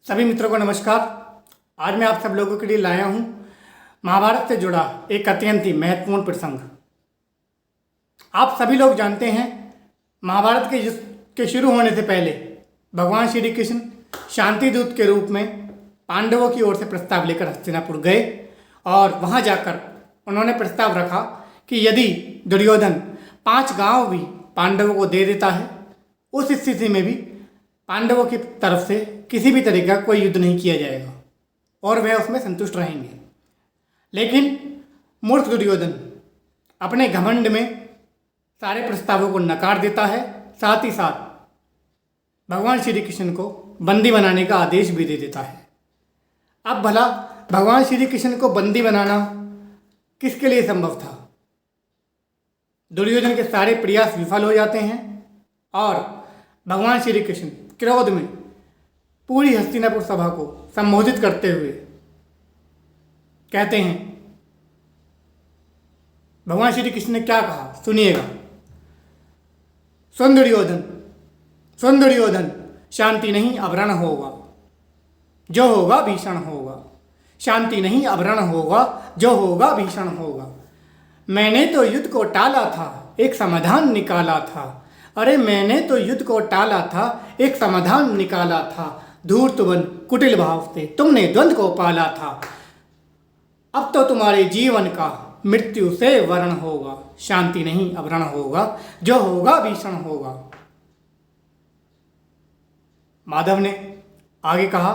सभी मित्रों को नमस्कार। आज मैं आप सब लोगों के लिए लाया हूं महाभारत से जुड़ा एक अत्यंत ही महत्वपूर्ण प्रसंग। आप सभी लोग जानते हैं महाभारत के शुरू होने से पहले भगवान श्री कृष्ण शांति दूत के रूप में पांडवों की ओर से प्रस्ताव लेकर हस्तिनापुर गए और वहां जाकर उन्होंने प्रस्ताव रखा कि यदि दुर्योधन 5 गांव भी पांडवों को दे देता है, उस स्थिति में भी पांडवों की तरफ से किसी भी तरह का कोई युद्ध नहीं किया जाएगा और वह उसमें संतुष्ट रहेंगे। लेकिन मूर्ख दुर्योधन अपने घमंड में सारे प्रस्तावों को नकार देता है, साथ ही साथ भगवान श्री कृष्ण को बंदी बनाने का आदेश भी दे देता है। अब भला भगवान श्री कृष्ण को बंदी बनाना किसके लिए संभव था? दुर्योधन के सारे प्रयास विफल हो जाते हैं और भगवान श्री कृष्ण क्रोध में पूरी हस्तिनापुर सभा को संबोधित करते हुए कहते हैं, भगवान श्री कृष्ण ने क्या कहा सुनिएगा। सुन दुर्योधन, शांति नहीं अवरण होगा, जो होगा भीषण होगा। शांति नहीं अवरण होगा, जो होगा भीषण होगा। मैंने तो युद्ध को टाला था, एक समाधान निकाला था। अरे मैंने तो युद्ध को टाला था, एक समाधान निकाला था। धूर्तवन कुटिल भाव से तुमने द्वंद्व को पाला था। अब तो तुम्हारे जीवन का मृत्यु से वर्ण होगा। शांति नहीं अवरण होगा, जो होगा भीषण होगा। माधव ने आगे कहा,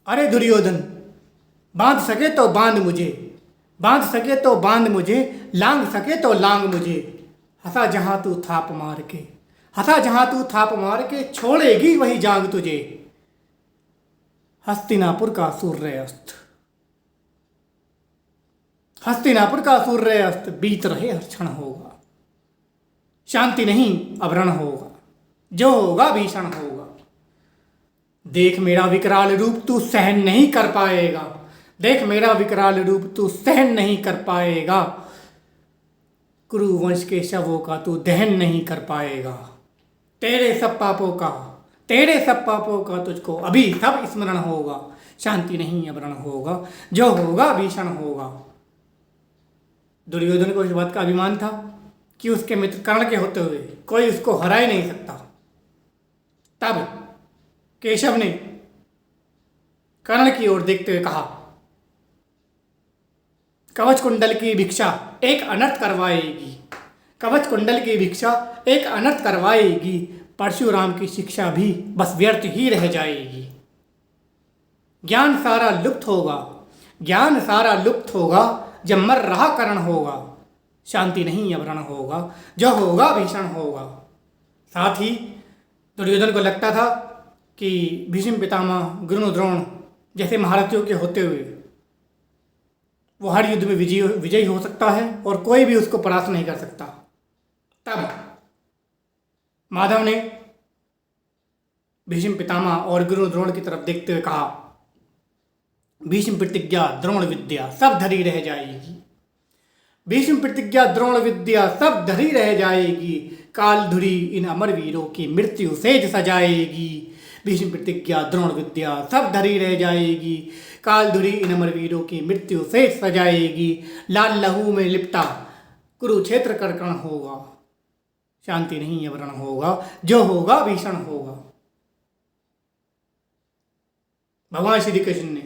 अरे दुर्योधन, बांध सके तो बांध मुझे, बांध सके तो बांध मुझे, लांग सके तो लांग मुझे। हंसा जहां तू थाप मार के, हंसा जहां तू थाप मार के, छोड़ेगी वही जांग तुझे। हस्तिनापुर का सूर्य अस्त, हस्तिनापुर का सूर्य अस्त, बीत रहे हर क्षण होगा। शांति नहीं अवरण होगा, जो होगा भीषण होगा। देख मेरा विकराल रूप तू सहन नहीं कर पाएगा, देख मेरा विकराल रूप तू सहन नहीं कर पाएगा। कुरुवंश के शवों का तू दहन नहीं कर पाएगा। तेरे सब पापों का तुझको अभी सब स्मरण होगा। शांति नहीं अवरण होगा, जो होगा भीषण होगा। दुर्योधन को इस बात का अभिमान था कि उसके मित्र कर्ण के होते हुए कोई उसको हरा ही नहीं सकता। तब केशव ने कर्ण की ओर देखते हुए कहा, कवच कुंडल की भिक्षा एक अनर्थ करवाएगी, कवच कुंडल की भिक्षा एक अनर्थ करवाएगी। परशुराम की शिक्षा भी बस व्यर्थ ही रह जाएगी। ज्ञान सारा लुप्त होगा, ज्ञान सारा लुप्त होगा, जब मर रहा कर्ण होगा। शांति नहीं अवरण होगा, जो होगा भीषण होगा। साथ ही दुर्योधन को लगता था कि भीष्म पितामह, गुरु द्रोण जैसे महारथियों के होते हुए वो हर युद्ध में विजयी हो सकता है और कोई भी उसको परास्त नहीं कर सकता। तब माधव ने भीष्म पितामह और गुरु द्रोण की तरफ देखते हुए कहा, भीष्म प्रतिज्ञा द्रोण विद्या सब धरी रह जाएगी। भीष्म प्रतिज्ञा द्रोण विद्या सब धरी रह जाएगी। काल धुरी इन अमर वीरों की मृत्यु सेज सजाएगी। भीष्म प्रतिज्ञा द्रोण विद्या सब धरी रह जाएगी। काल धुरी इन अमर वीरों की मृत्यु सेज सजाएगी। लाल लहू में लिपटा कुरुक्षेत्र कर्कण होगा। शांति नहीं अवरण होगा, जो होगा भीषण होगा। भगवान श्री कृष्ण ने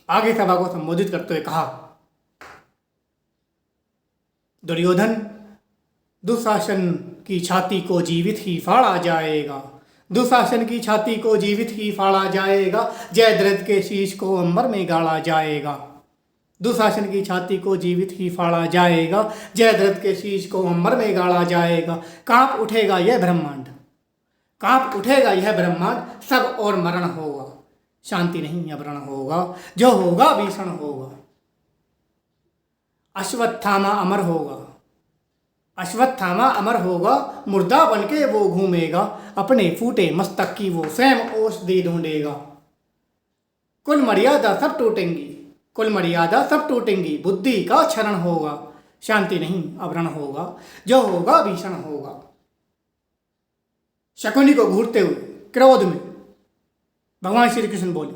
आगे सभा को संबोधित करते हुए कहा, दुर्योधन, दुशासन की छाती को जीवित ही फाड़ा जाएगा। दुशासन की छाती को जीवित ही फाड़ा जाएगा। जयद्रथ के शीश को अंबर में गाड़ा जाएगा। दुशासन की छाती को जीवित ही फाड़ा जाएगा। जयद्रथ के शीश को अंबर में गाड़ा जाएगा। कांप उठेगा यह ब्रह्मांड, कांप उठेगा यह ब्रह्मांड, सब और मरण होगा। शांति नहीं अवरण होगा, जो होगा भीषण होगा। अश्वत्थामा अमर होगा, अश्वत्थामा अमर होगा। मुर्दा बनके वो घूमेगा, अपने फूटे मस्तक की वो स्वयं औषधि ढूंढेगा। कुल मर्यादा सब टूटेंगी, कुल मर्यादा सब टूटेंगी। बुद्धि का क्षरण होगा। शांति नहीं अवरण होगा, जो होगा भीषण होगा। शकुनी को घूरते हुए क्रोध में भगवान श्री कृष्ण बोले,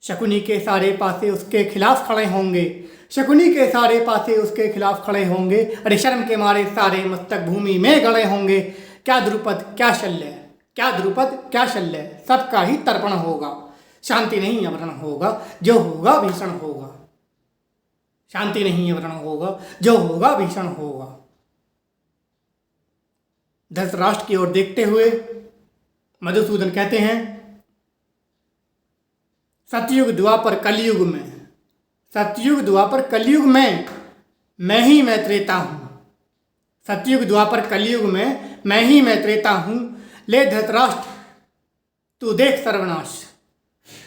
शकुनी के सारे पासे उसके खिलाफ खड़े होंगे, शकुनी के सारे पासे उसके खिलाफ खड़े होंगे। अरे शर्म के मारे सारे मस्तक भूमि में गड़े होंगे। क्या द्रुपद क्या शल्य, क्या द्रुपद क्या शल्य, सबका ही तर्पण होगा। शांति नहीं अवरण होगा, जो होगा भीषण होगा। शांति नहीं अवरण होगा, जो होगा भीषण होगा। धृतराष्ट्र की ओर देखते हुए मधुसूदन कहते हैं, सतयुग द्वापर कलयुग में, सतयुग द्वापर कलयुग में मैं ही मैं त्रेता हूँ। सतयुग द्वापर कलयुग में मैं ही मैं त्रेता हूँ। ले धृतराष्ट्र तू देख सर्वनाश,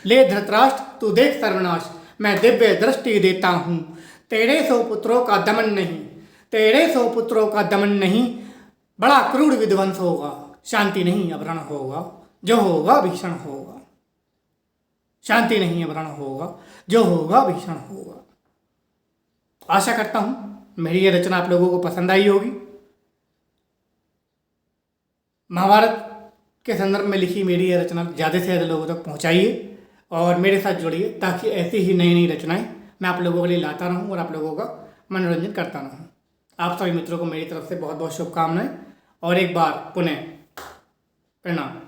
ले धृतराष्ट्र तू देख सर्वनाश, मैं दिव्य दृष्टि देता हूँ। तेरे 100 पुत्रों का दमन नहीं, तेरे 100 पुत्रों का दमन नहीं, बड़ा क्रूर विध्वंस होगा। शांति नहीं अवरण होगा, जो होगा भीषण होगा। शांति नहीं अवरण होगा, जो होगा भीषण होगा। आशा करता हूँ मेरी ये रचना आप लोगों को पसंद आई होगी। महाभारत के संदर्भ में लिखी मेरी ये रचना ज़्यादा से ज़्यादा लोगों तक पहुँचाइए और मेरे साथ जुड़िए, ताकि ऐसी ही नई नई रचनाएं मैं आप लोगों के लिए लाता रहूं और आप लोगों का मनोरंजन करता रहूं। आप सभी मित्रों को मेरी तरफ से बहुत बहुत शुभकामनाएं और एक बार पुनः प्रणाम।